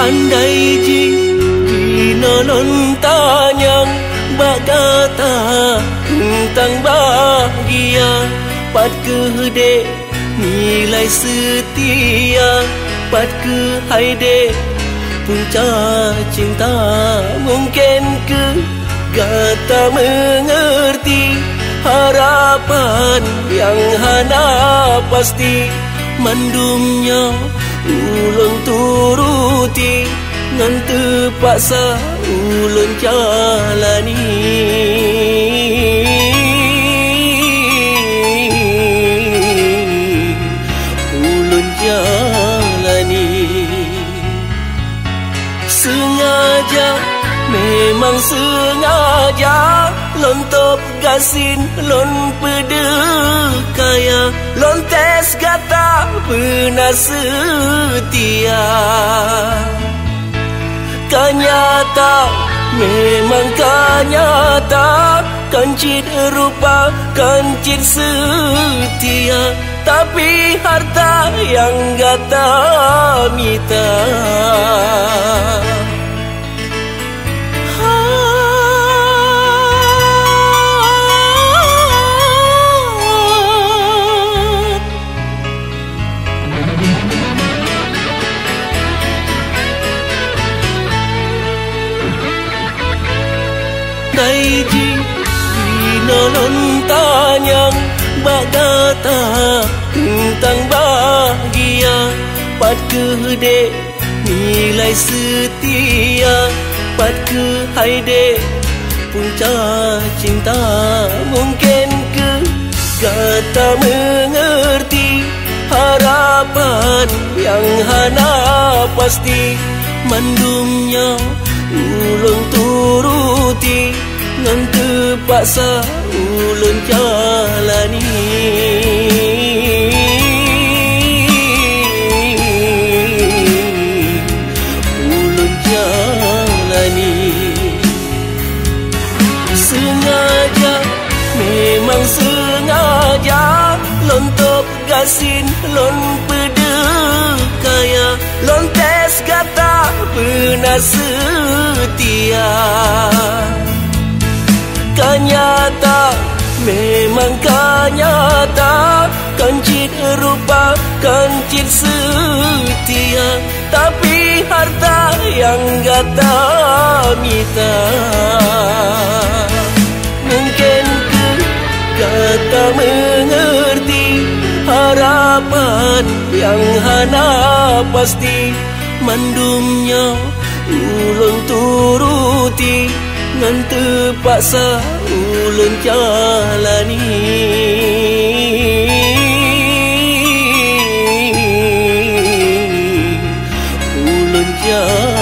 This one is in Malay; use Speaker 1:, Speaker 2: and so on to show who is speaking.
Speaker 1: Andai ji dinolon tanyang bagata tentang bahagia, pat kehde nilai setia, pat ke haide punca cinta. Mungkin ke gata mengerti harapan yang hana pasti, mandumnya ulun turuti ngan terpaksa ulun jalani. Ulun jalani sengaja, memang sengaja, lontop gasin lon pedekaya, lon tes gata pernah setia. Kanyata, memang kanyata, kancit rupa, kancit setia, tapi harta yang gata mita. Andai ji dinolon tanyang bagata tentang bahagia, pat kehde nilai setia, pat ke haide punca cinta. Mungkin ke gata mengerti harapan yang hana pasti, mandumnya ulun turuti ngan terpaksa ulun jalani. Ulun jalani sengaja, memang sengaja, lontop gasin lon pedekaya, lon tes gata pernah setia. Kanyata, memang kanyata, kancit rupa, kancit setia, tapi harta yang gata mita. Mungkin ke gata mengerti harapan yang hana pasti, mandumnya ulun turuti ngan terpaksa ulun jalani. Ulun jalani.